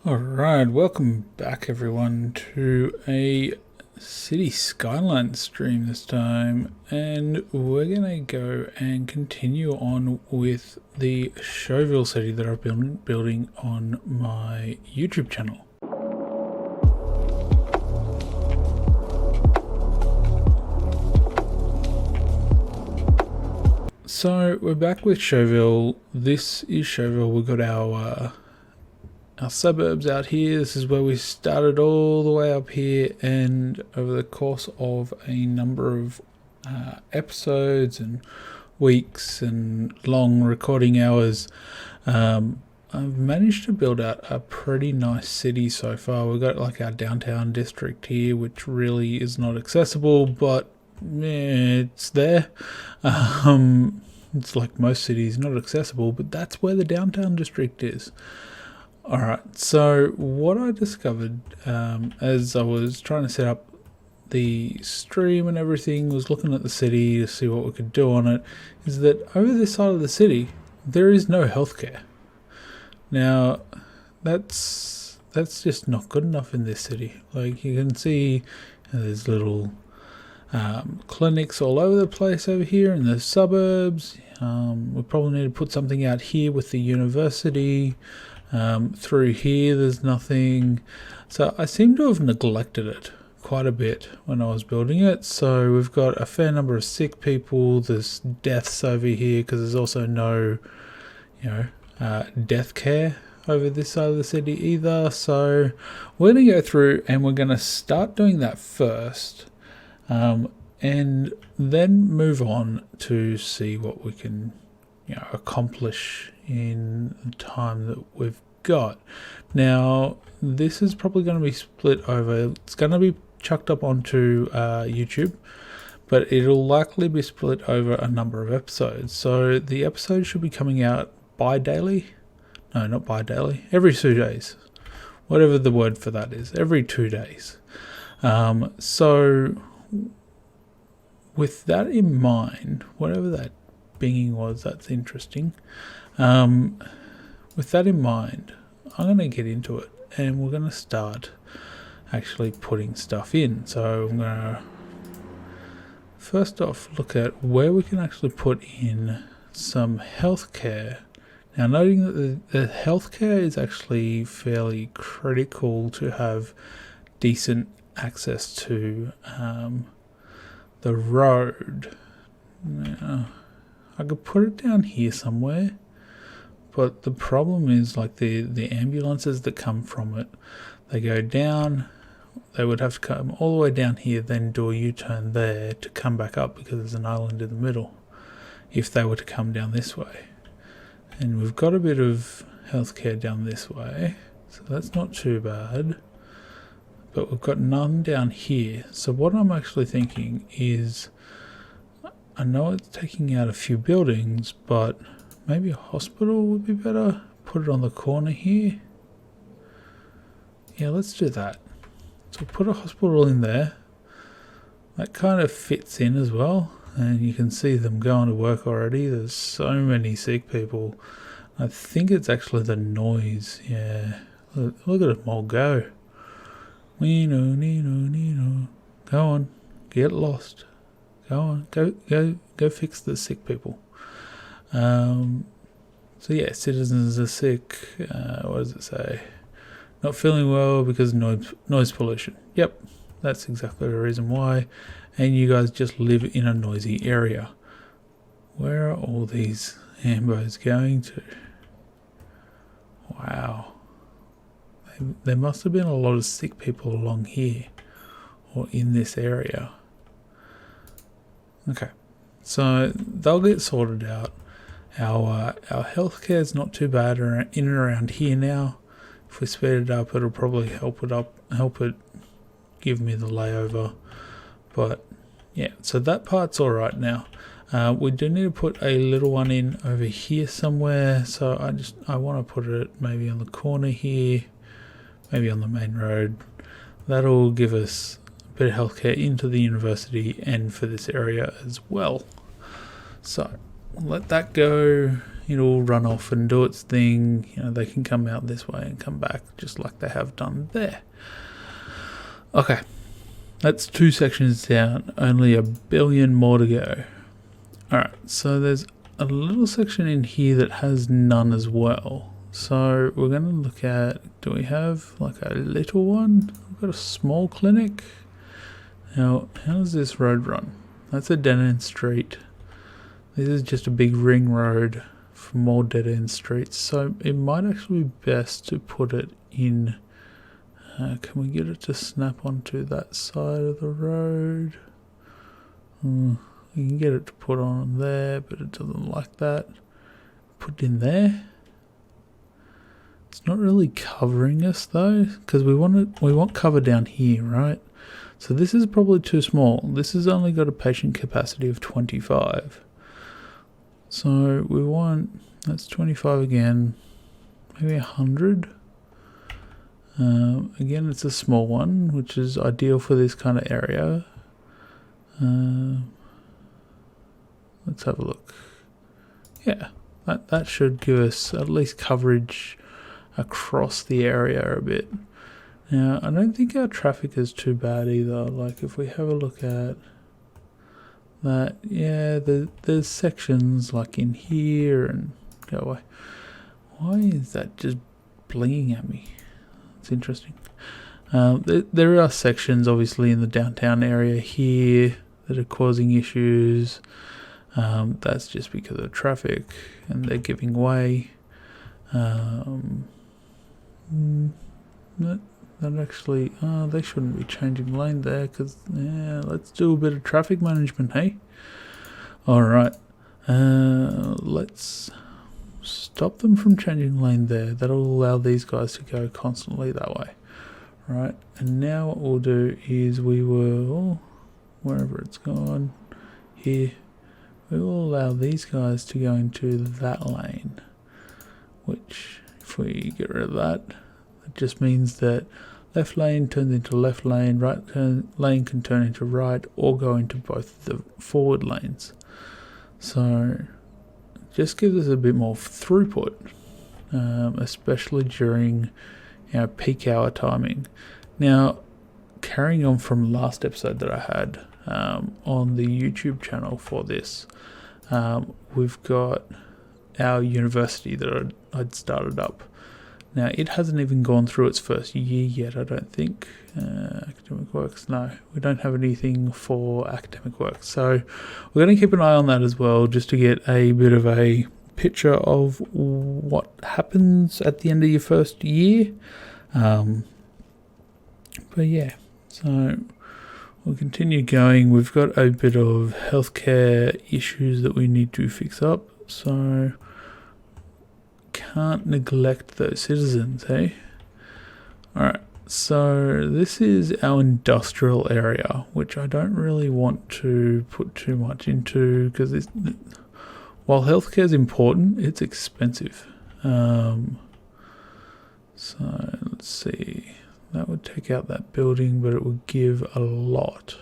Alright, welcome back everyone to a Cities Skylines stream this time, and we're gonna go and continue on with the Showville city that I've been building on my YouTube channel. So we're back with Showville. This is Showville. We've got our suburbs out here. This is where we started all the way up here, and over the course of a number of episodes and weeks and long recording hours, I've managed to build out a pretty nice city so far. We've got like our downtown district here, which really is not accessible, but it's there. It's like most cities, not accessible, but that's where the downtown district is. Alright, so what I discovered as I was trying to set up the stream and everything, was looking at the city to see what we could do on it, is that over this side of the city there is no healthcare. Now that's just not good enough in this city. Like you can see, there's little clinics all over the place over here in the suburbs. We probably need to put something out here with the university. Through here there's nothing, so I seem to have neglected it quite a bit when I was building it. So we've got a fair number of sick people, there's deaths over here because there's also no death care over this side of the city either. So we're going to go through and we're going to start doing that first, and then move on to see what we can accomplish in the time that we've got. Now this is probably going to be split over, it's going to be chucked up onto YouTube, but it'll likely be split over a number of episodes. So the episode should be coming out bi-daily. No, not bi-daily, every 2 days, whatever the word for that is, every 2 days. So with that in mind, whatever that binging was, that's interesting. With that in mind, I'm going to get into it and we're going to start actually putting stuff in. So I'm going to first off look at where we can actually put in some healthcare. Now, noting that the healthcare is actually fairly critical to have decent access to the road. Now, I could put it down here somewhere, but the problem is like the ambulances that come from it, they go down, they would have to come all the way down here, then do a U-turn there to come back up because there's an island in the middle if they were to come down this way. And we've got a bit of healthcare down this way, so that's not too bad, but we've got none down here. So what I'm actually thinking is, I know it's taking out a few buildings, but maybe a hospital would be better. Put it on the corner here. Yeah, let's do that. So put a hospital in there. That kind of fits in as well. And you can see them going to work already. There's so many sick people. I think it's actually the noise. Yeah. Look at them all go. Go on. Get lost. Go on, go fix the sick people. So yeah, citizens are sick. What does it say? Not feeling well because noise pollution. Yep, that's exactly the reason why. And you guys just live in a noisy area. Where are all these ambos going to? Wow. There must have been a lot of sick people along here or in this area. Okay, so they'll get sorted out. Our healthcare is not too bad in and around here now. If we speed it up, it'll probably help it give me the layover. But yeah, so that part's all right now. We do need to put a little one in over here somewhere. So I want to put it maybe on the corner here, maybe on the main road. That'll give us bit of healthcare into the university and for this area as well. So let that go, it'll run off and do its thing. You know, they can come out this way and come back just like they have done there. Okay, that's 2 sections down, only 1 billion more to go. Alright, so there's a little section in here that has none as well. So we're going to look at, do we have like a little one? We've got a small clinic. Now, how does this road run? That's a dead-end street. This is just a big ring road for more dead-end streets. So it might actually be best to put it in. Can we get it to snap onto that side of the road? You can get it to put on there, but it doesn't like that. Put it in there. It's not really covering us though, because we want cover down here, right? So this is probably too small. This has only got a patient capacity of 25. So we want, that's 25 again, maybe 100. Again, it's a small one, which is ideal for this kind of area. Let's have a look. Yeah, that should give us at least coverage across the area a bit. Now, I don't think our traffic is too bad either. Like, if we have a look at that, yeah, there's sections like in here and go away. Why is that just blinging at me? It's interesting. There are sections obviously in the downtown area here that are causing issues. That's just because of traffic and they're giving way. That actually, they shouldn't be changing lane there because, yeah, let's do a bit of traffic management, hey? Alright, let's stop them from changing lane there. That'll allow these guys to go constantly that way. Right, and now what we'll do is we will, wherever it's gone, here, we will allow these guys to go into that lane, which if we get rid of that, it just means that left lane turns into left lane, right lane can turn into right or go into both the forward lanes. So just gives us a bit more throughput, especially during our peak hour timing. Now, carrying on from last episode that I had on the YouTube channel for this, we've got our university that I'd started up. Now, it hasn't even gone through its first year yet, I don't think. Academic works, no. We don't have anything for academic work. So we're going to keep an eye on that as well, just to get a bit of a picture of what happens at the end of your first year. But yeah, so we'll continue going. We've got a bit of healthcare issues that we need to fix up. So can't neglect those citizens, hey? Alright, so this is our industrial area, which I don't really want to put too much into because while healthcare is important, it's expensive. So let's see, that would take out that building, but it would give a lot.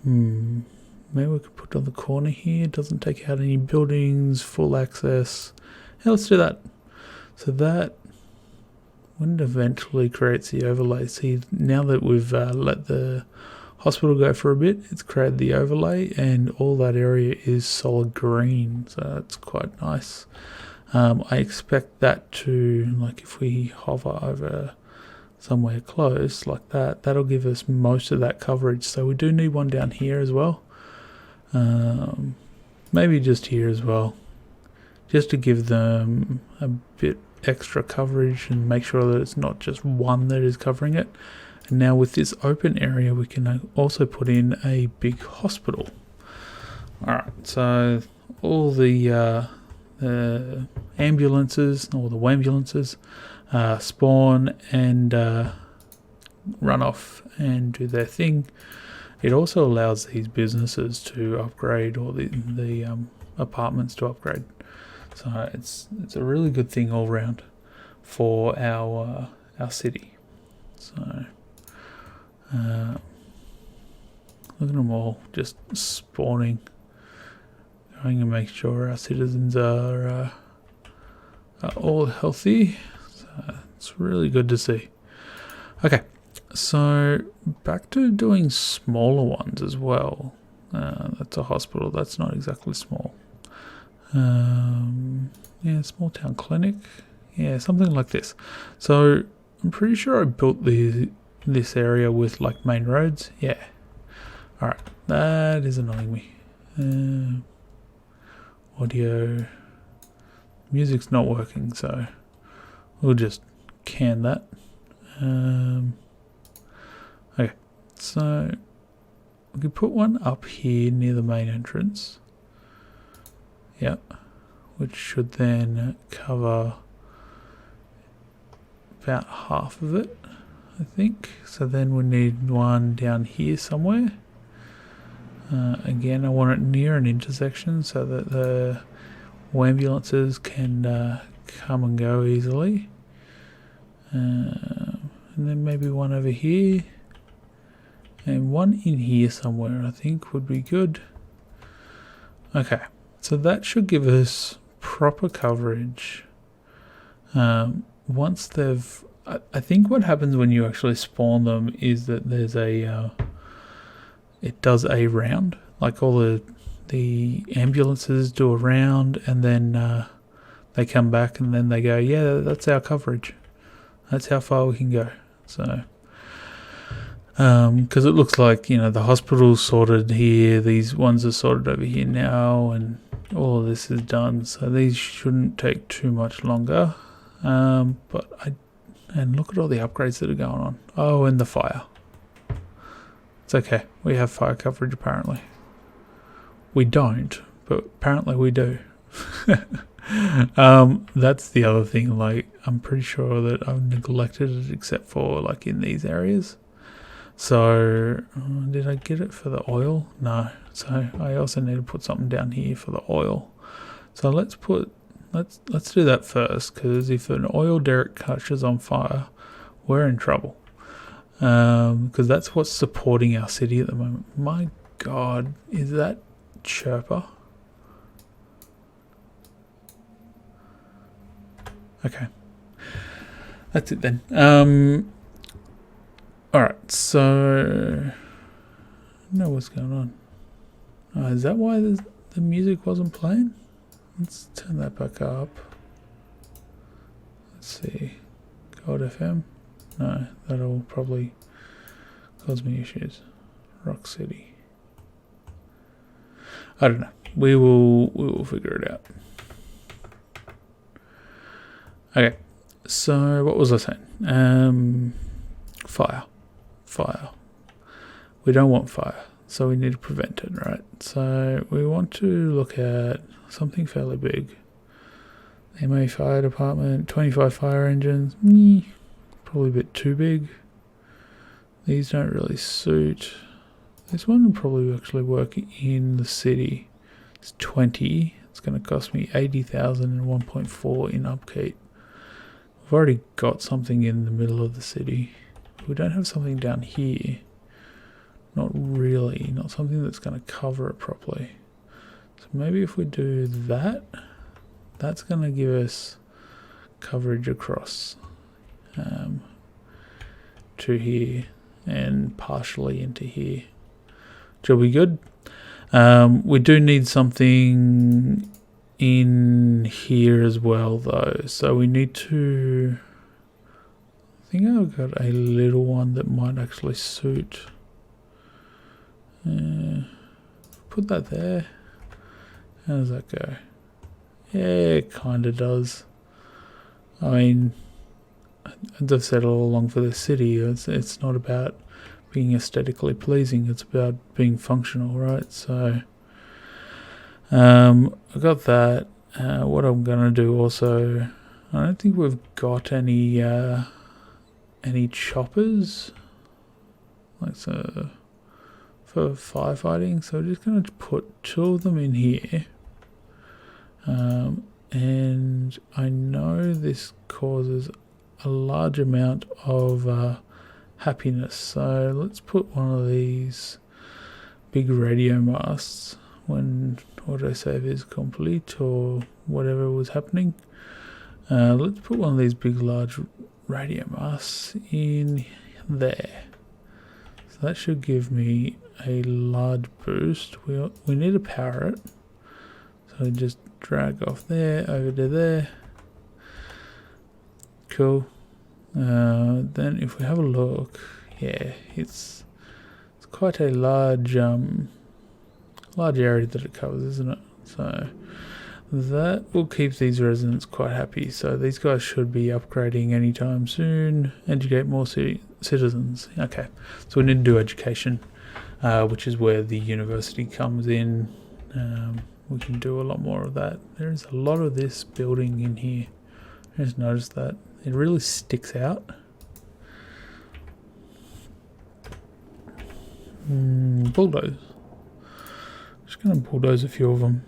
Maybe we could put on the corner here. It doesn't take out any buildings, full access. Yeah, let's do that. So that, when it eventually creates the overlay, see, now that we've let the hospital go for a bit, it's created the overlay and all that area is solid green. So that's quite nice. I expect that to, like if we hover over somewhere close like that, that'll give us most of that coverage. So we do need one down here as well. Maybe just here as well, just to give them a bit extra coverage and make sure that it's not just one that is covering it. And now with this open area, we can also put in a big hospital. Alright, so all the ambulances, or the wambulances, spawn and run off and do their thing. It also allows these businesses to upgrade, or the apartments to upgrade. So it's a really good thing all around for our city. So look at them all just spawning. trying to make sure our citizens are all healthy. So it's really good to see. Okay, so back to doing smaller ones as well. That's a hospital. That's not exactly small. Yeah, small town clinic. Yeah, something like this. So I'm pretty sure I built this area with like main roads. Yeah. All right, that is annoying me. Audio. Music's not working, so we'll just can that. Okay, so we could put one up here near the main entrance. Yeah, which should then cover about half of it, I think. So then we need one down here somewhere. Again, I want it near an intersection so that the ambulances can come and go easily. And then maybe one over here. And one in here somewhere, I think, would be good. Okay, so that should give us proper coverage. Once they've... I think what happens when you actually spawn them is that there's a... it does a round. Like all the ambulances do a round, and then they come back and then they go, yeah, that's our coverage. That's how far we can go. So... because it looks like, you know, the hospital's sorted here, these ones are sorted over here now, and all of this is done, so these shouldn't take too much longer. And look at all the upgrades that are going on. Oh, and the fire. It's okay, we have fire coverage apparently. We don't, but apparently we do. That's the other thing, like, I'm pretty sure that I've neglected it except for like in these areas. So, did I get it for the oil? No. So I also need to put something down here for the oil. So let's do that first, because if an oil derrick catches on fire, we're in trouble. Because that's what's supporting our city at the moment. My God, is that chirper? Okay. That's it then. Alright, so... I don't know what's going on. Is that why the music wasn't playing? Let's turn that back up. Let's see. Gold FM? No, that'll probably cause me issues. Rock City. I don't know. We will figure it out. Okay, so what was I saying? Fire. We don't want fire, so we need to prevent it, right? So we want to look at something fairly big. MA Fire Department, 25 fire engines. Probably a bit too big. These don't really suit. This one will probably actually work in the city. It's 20. It's going to cost me 80,000 and 1.4 in upkeep. I've already got something in the middle of the city. We don't have something down here. Not really. Not something that's going to cover it properly. So maybe if we do that, that's going to give us coverage across to here and partially into here. Which will be good. We do need something in here as well though. So we need to... I think I've got a little one that might actually suit. Put that there. How does that go? Yeah, it kind of does. I mean, as I've said all along for this city, it's not about being aesthetically pleasing, it's about being functional, right? So, I got that. What I'm going to do also, I don't think we've got any choppers, like so, for firefighting, so we're just going to put 2 of them in here. And I know this causes a large amount of happiness, so let's put one of these big radio masts when autosave is complete or whatever was happening. Let's put one of these big large radio masts in there. So that should give me a large boost. We need to power it. So just drag off there, over to there. Cool. Then if we have a look, yeah, it's quite a large area that it covers, isn't it? So that will keep these residents quite happy. So these guys should be upgrading anytime soon. Educate more citizens. Okay, so we need to do education, which is where the university comes in. We can do a lot more of that. There's a lot of this building in here. I just noticed that. It really sticks out. Bulldoze. Just going to bulldoze a few of them.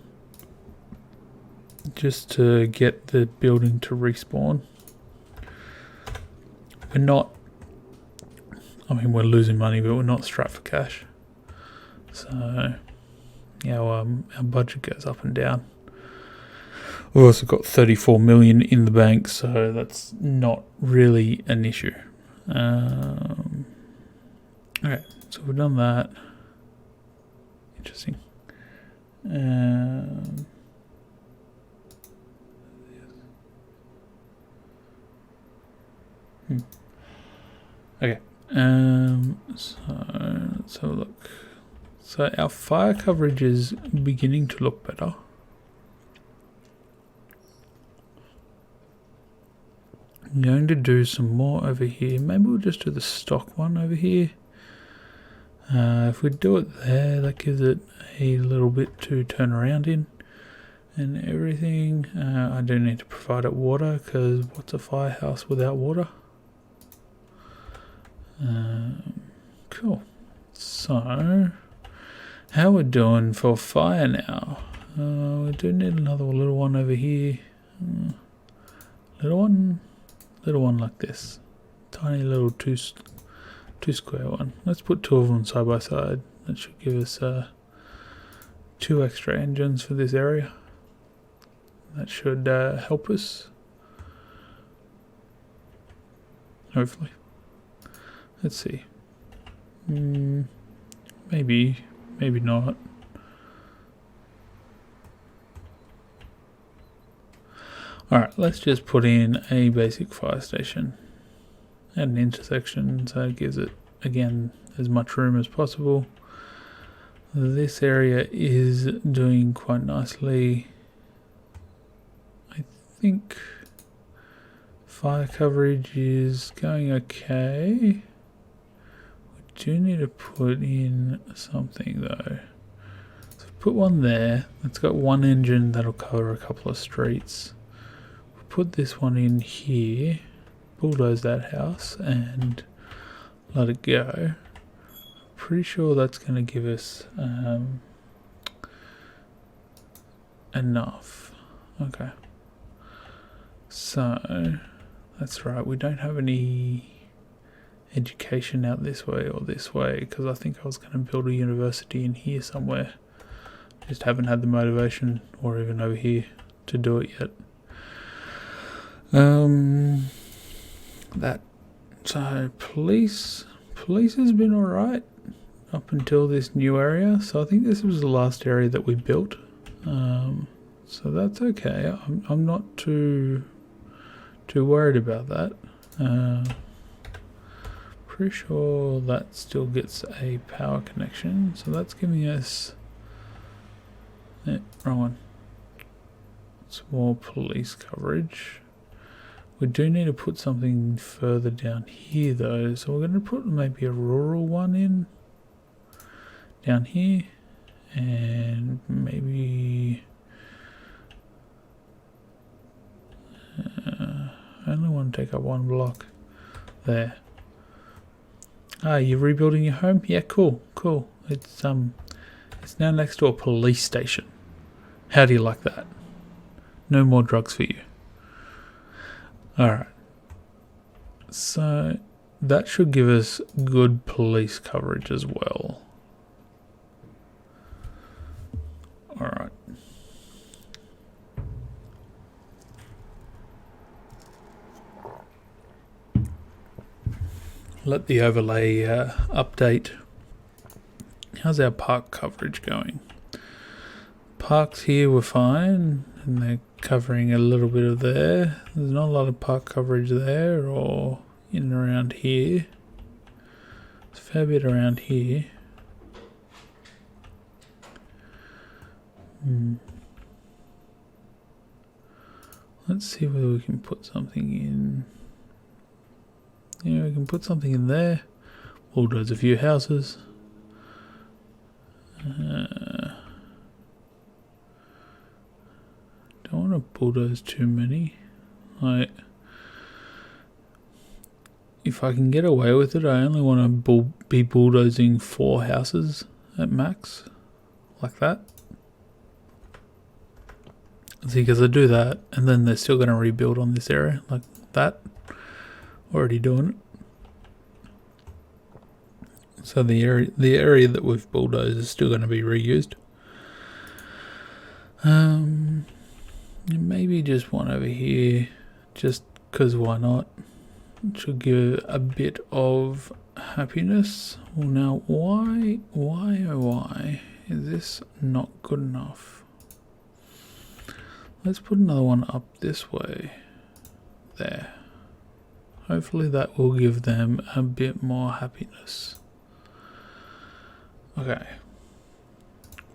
Just to get the building to respawn. We're not... I mean, we're losing money, but we're not strapped for cash. So... our budget goes up and down. We've also got 34 million in the bank, so that's not really an issue. Okay, so we've done that. Interesting. Okay. So let's have a look. So our fire coverage is beginning to look better. I'm going to do some more over here. Maybe we'll just do the stock one over here. If we do it there, that gives it a little bit to turn around in and everything. I do need to provide it water, because what's a firehouse without water? Cool. So... how we're doing for fire now? We do need another little one over here. Little one like this. Tiny little two square one. Let's put two of them side by side. That should give us 2 extra engines for this area. That should help us. Hopefully. Let's see. Maybe not. Alright, let's just put in a basic fire station at an intersection, so it gives it, again, as much room as possible. This area is doing quite nicely. I think fire coverage is going okay. We do need to put in something though. So put one there. It's got one engine that'll cover a couple of streets. We'll put this one in here, bulldoze that house and let it go. Pretty sure that's going to give us enough. Okay. So that's right, we don't have any education out this way or this way, because I think I was going to build a university in here somewhere. Just haven't had the motivation, or even over here, to do it yet. So police has been alright up until this new area. So I think this was the last area that we built. So that's okay. I'm not too worried about that. Pretty sure that still gets a power connection. So that's giving us... wrong one. Some more police coverage. We do need to put something further down here though. So we're going to put maybe a rural one in down here. And maybe... I only want to take up one block. There. Ah, you're rebuilding your home? Yeah, cool. It's now next to a police station. How do you like that? No more drugs for you. Alright. So that should give us good police coverage as well. Alright. let the overlay update. How's our park coverage going? Parks here were fine, and they're covering a little bit of there. There's not a lot of park coverage there or in and around here. It's a fair bit around here. Let's see whether we can put something in. Yeah, we can put something in there. Bulldoze a few houses. Don't want to bulldoze too many. If I can get away with it, I only want to be bulldozing 4 houses at max, like that. See, because I do that, and then they're still going to rebuild on this area, like that. Already doing it. So the area that we've bulldozed is still going to be reused. Maybe just one over here, just because why not? It should give a bit of happiness. Well, now why is this not good enough? Let's put another one up this way. There. Hopefully that will give them a bit more happiness. Okay.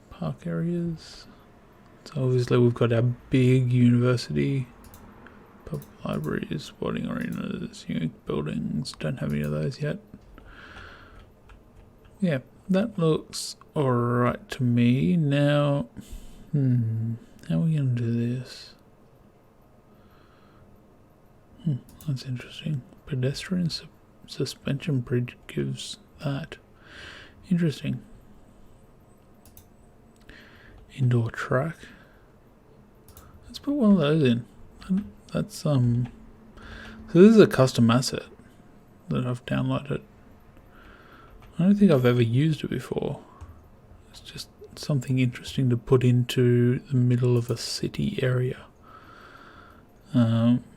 Park areas. So obviously we've got our big university, public libraries, sporting arenas, unique buildings. Don't have any of those yet. Yeah, that looks alright to me. Now, how are we going to do this? That's interesting. Pedestrian suspension bridge gives that. Interesting. Indoor track. Let's put one of those in. That's so this is a custom asset that I've downloaded. I don't think I've ever used it before. It's just something interesting to put into the middle of a city area. Maybe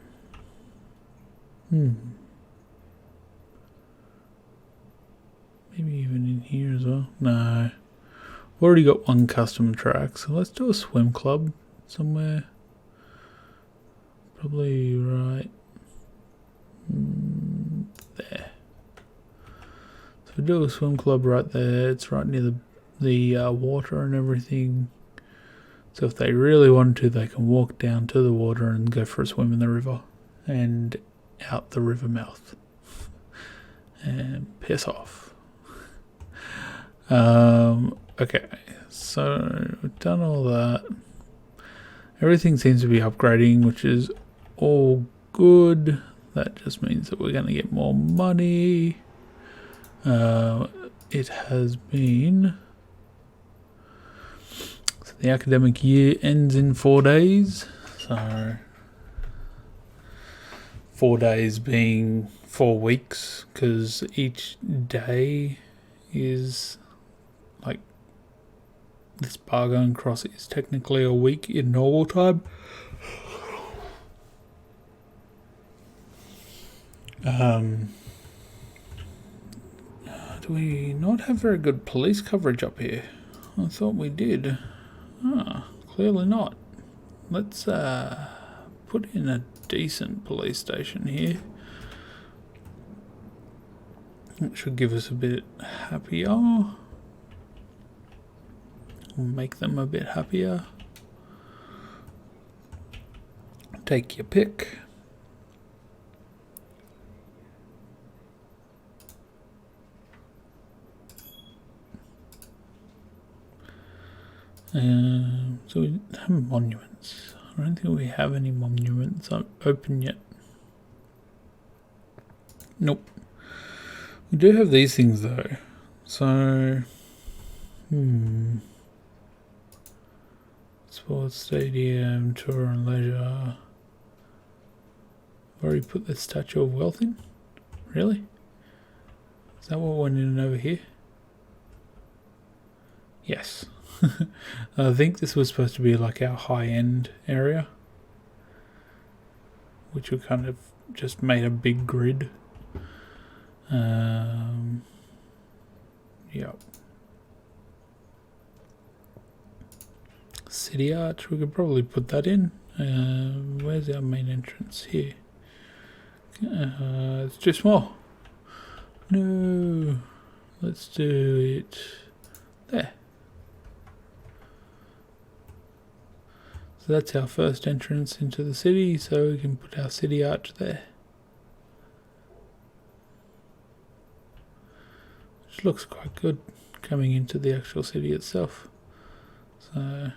even in here as well. No. We've already got one custom track, so let's do a swim club somewhere. Probably right there. So we do a swim club right there. It's right near the water and everything. So if they really want to, they can walk down to the water and go for a swim in the river and out the river mouth and piss off. Okay, so we've done all that. Everything seems to be upgrading, which is all good. That just means that we're going to get more money. It has been... So the academic year ends in 4 days. So 4 days being 4 weeks, because each day is like... This bar going across is technically a week in normal time. Do we not have very good police coverage up here? I thought we did. Clearly not. Let's put in a decent police station here. It should give us a bit happier. Make them a bit happier. Take your pick. So we have monuments. I don't think we have any monuments open yet. Nope. We do have these things though. So, Sports stadium, tour and leisure. I've already put the Statue of Wealth in? Really? Is that what went in over here? Yes. I think this was supposed to be like our high-end area, which we kind of just made a big grid. Yep. City Arch, we could probably put that in. Where's our main entrance? Here. It's too small. No. Let's do it there. So that's our first entrance into the city, so we can put our city arch there. Which looks quite good coming into the actual city itself. So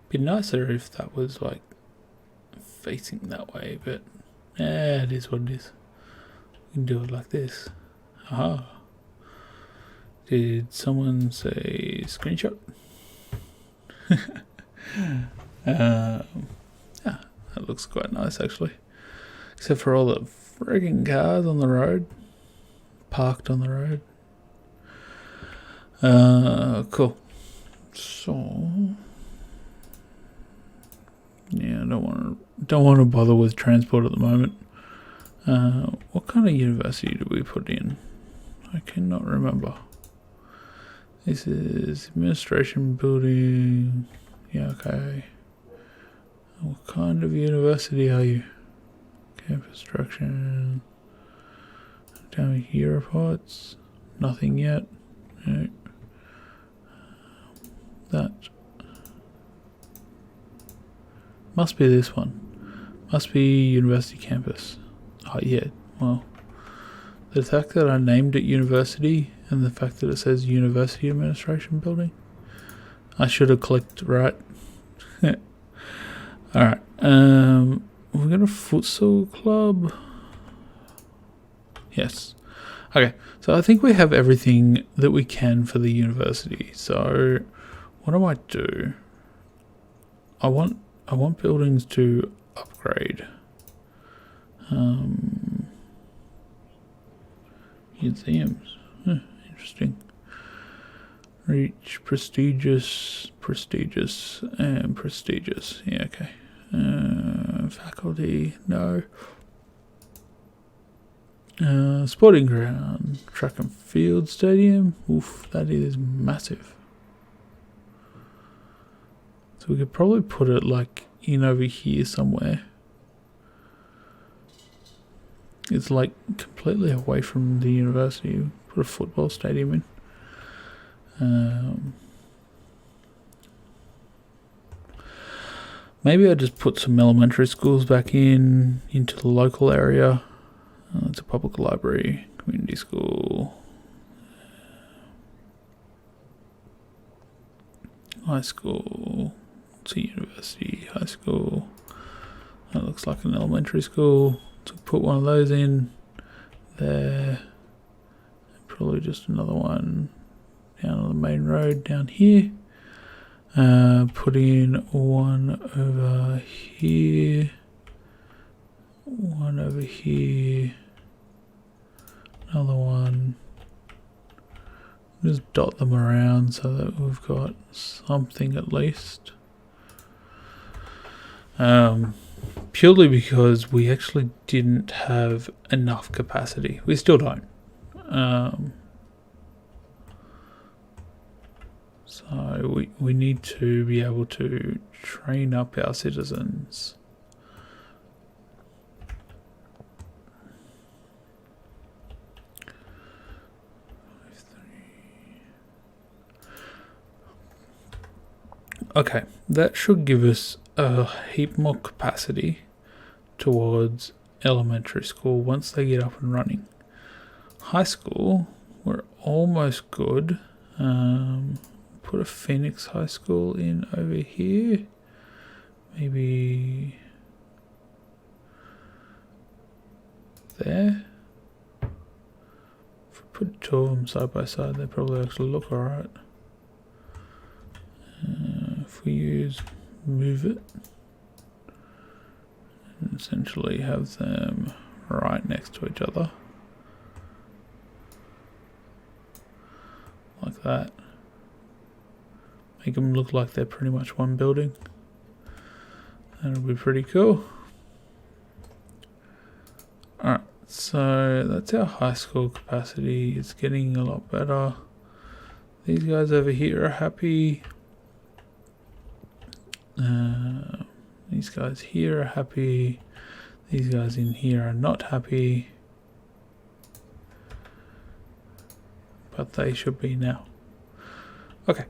be nicer if that was like facing that way, but it is what it is. We can do it like this. Aha. Did someone say screenshot? Yeah, that looks quite nice actually. Except for all the frigging cars on the road. Parked on the road. Cool. So yeah, I don't want to bother with transport at the moment. What kind of university do we put in? I cannot remember. This is administration building. Yeah, okay. What kind of university are you? Campus construction. Down here reports. Nothing yet. No. That must be this one. Must be university campus. Oh yeah, well, the fact that I named it university and the fact that it says university administration building, I should have clicked right. Alright, we've got a futsal club. Yes. Okay, so I think we have everything that we can for the university. So what I might do, I want buildings to upgrade. Museums. Interesting. Reach prestigious, and prestigious. Yeah, okay. Faculty, no. Sporting ground, track and field stadium. Oof, that is massive. So we could probably put it like in over here somewhere. It's like completely away from the university. Put a football stadium in. Maybe I just put some elementary schools back into the local area. It's a public library, community school, high school, it's a university, high school. That looks like an elementary school. So put one of those in there. Probably just another one down on the main road down here. Put in one over here. One over here. Another one. Just dot them around so that we've got something at least. Purely because we actually didn't have enough capacity. We still don't. So we need to be able to train up our citizens. Okay, that should give us a heap more capacity towards elementary school once they get up and running. High school, we're almost good. Put a Phoenix High School in over here. Maybe there. If we put two of them side by side, they probably actually look alright. If we use move it and essentially have them right next to each other like that, make them look like they're pretty much one building. That'll be pretty cool. Alright, so that's our high school capacity. It's getting a lot better. These guys over here are happy. These guys here are happy. These guys in here are not happy. But they should be now. Okay,